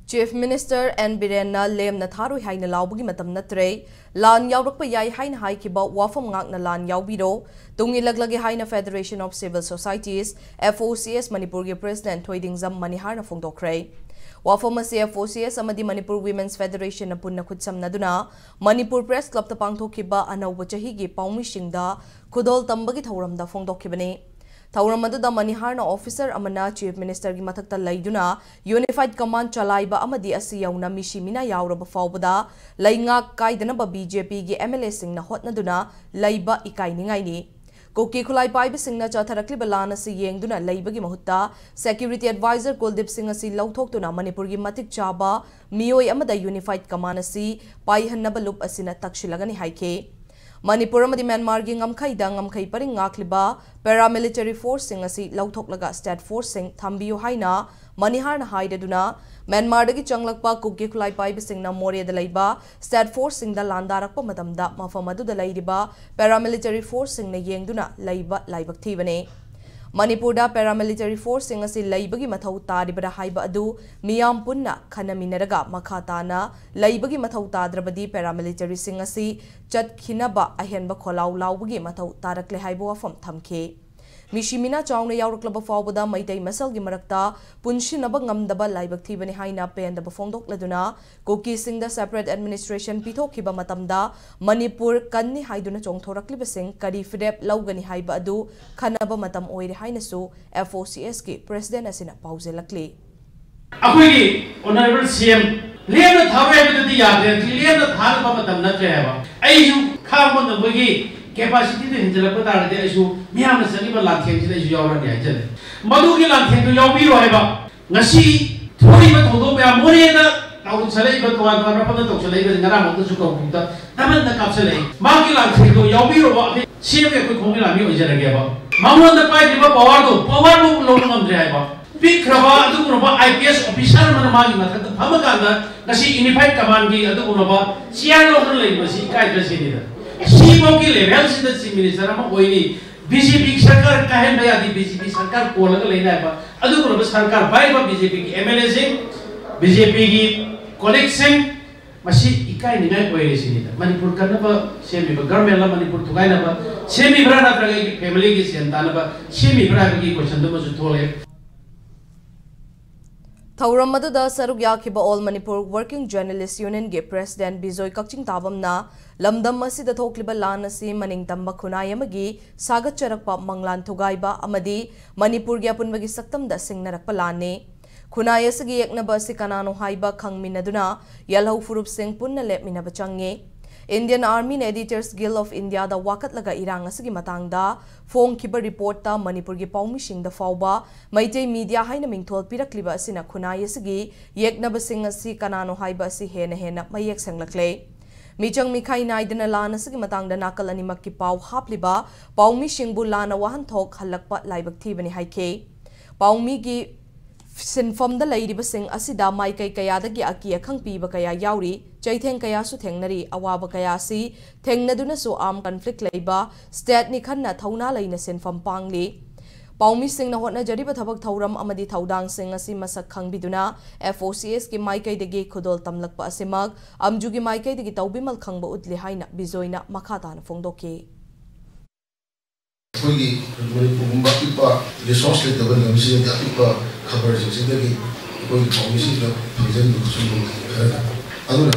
Chief Minister N. Birenna lem na tharoi haina laubagi matam natre lan yaurakpa yai haina haikiba wafam ngak na lan yaubiro tungi laglagi haina Federation of Civil Societies FOCS Manipur ge President Thoidingzam Manihar na phongdokre wafam asi FOCS amadi Manipur Women's Federation na punna khutsam naduna Manipur Press Club ta pangthokiba anauba chahi ge paumi singda khudol tambagi thauramda phongdokhibani Tauramada Manihar na officer amana Chief Minister gi mathakta laiduna Unified Command chalaiba amadi asi yauna mishimina yauraba faubada lainga kaidana ba BJP gi MLA sing na hotnaduna laiba ikainingai ni Koki khulai paiba sing na chatharakli balana si yengduna laiba gi mahutta Security Advisor Kuldip Singh asi lauthokduna Manipur gi matik chaba mioi amada Unified Command asi paihannaba lup asina takshilagani haike Manipur amadi Myanmar gi ngamkhai paring ngakliba paramilitary force sing asi lauthoklaga state force sing thambiyo haina Manihar na haidaduna Myanmar dagi changlakpa kukgi khulai paiba sing na Moria da laiba state force sing da landarakpa matamda mafamadu da laiba paramilitary force sing na yengduna laiba laibak thibane Manipur da paramilitary force sing asi laibagi mathau taribara haiba adu miyam punna khanaminaraga makhatana laibagi mathau tadrabadi paramilitary sing asi chatkhinaba ahenba kholau laubagi mathau tarakle haibo wafam thamke Mishimina chawna yauraklaba fawbada maitai masal gi marakta punshinaba ngamdaba laibak thibani haina pendaba phongdokladuna koki singda separate administration pithokiba matamda Manipur kanni haiduna chongthorakliba sing kari fidep laugani haiba adu khanaba matam oire hainasu FOCS ki president asina pauzelakli Akoigi honorable CM lema thawe bidudi yadre lema tharba matam natre haba aisu khamo nabagi capacity de hinjala tar de aisu miyam sani ba lantheng ji aisu yawra ni ajale madu gi lantheng to yawbiro haiba ngasi thori ba thodo ba more da taun salai ba toan ba pa to salai ba ngara mo to su ko ta taman da kap salai ma gi lantheng to yawbiro ba CM ke ko khongi la mi ojara ge ba mamon da pai di ba power lo lo ngam re haiba Big Kraba, Adukunova, IPS officer Manamagi, Pamakanda, Nasi Unified Command, Adukunova, Sian local labor, Kai President. She Moki levels in the Minister Oini, BJP Sarkar Kahenda, the BJP Sarkar, Kola Lena, Adukunova Sarkar, Bible BJP, MLSing, BJP collection, Masi Ikai Nina Oisin, Manipur Kanaba, Semi Garmela, Manipur Tugainaba, Semi Brana family is Yantanaba, Semi Bragi question the Mazutole. Thauramada da saruk yakiba All Manipur Working Journalist Union ge President Bijoy Kakching Tabamna lamdam asida thokliba lan asi maning tamba khunai amagi sagat charakpa manglan thugaiba amadi Manipur ge apunbagi saktam da singnarakpa lane khunai asigi eknaba asi kanano haiba khangminaduna yalhau furup sing punna lepminaba change Indian Army Editors Guild of India da wakat laga irang asigi matangda phone kiba report ta Manipur gi paumi sing da fawba maitei media haina mingthol pirakliba asina khunai asigi yeknaba sing asi kanano haiba asi hena mayek sanglakle michang mikhai naidana lan asigi matangda nakal animak ki paw hapliba paumi singbu lana wahan thok halakpa laibak thibani haike paumi gi Sinfom da ladiba sing asida mai kai kaya da gi aki akhang piba kaya yauri chaitheng kaya su thengnari awaba kaya si thengnaduna su arm conflict leiba state ni khanna thauna leina sinfom pangli paumi sing na hotna jariba thabak thauram amadi thaudang sing asi masak khangbiduna FOCS ki mai kai degi khudol tamlakpa asimak amju gi mai kai degi tawbimal khangba utli haina bizoina makhata na phongdoke Quindi un tipo resource che dove non si vede tipo coverage si deve poi come si fa presente su allora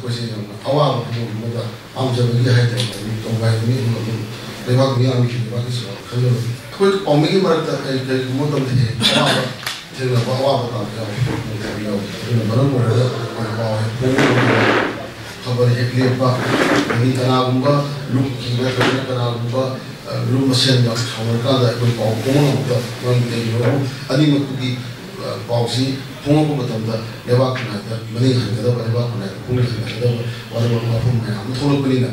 questo è awa come da amja bagi hai to vai mi le va mi ami va che so allora poi come che marta che mo to de awa se la awa ba ta no baron mo da awa coverage ke ba ni kana gumba look ki ba kana gumba room machine yang orang kada ikut bau punga kita orang ini orang ani makudi bau si punga pun betul betul lewat kena, mending kita lewat kena, punga kena, orang orang pun mana, am tholo pelina.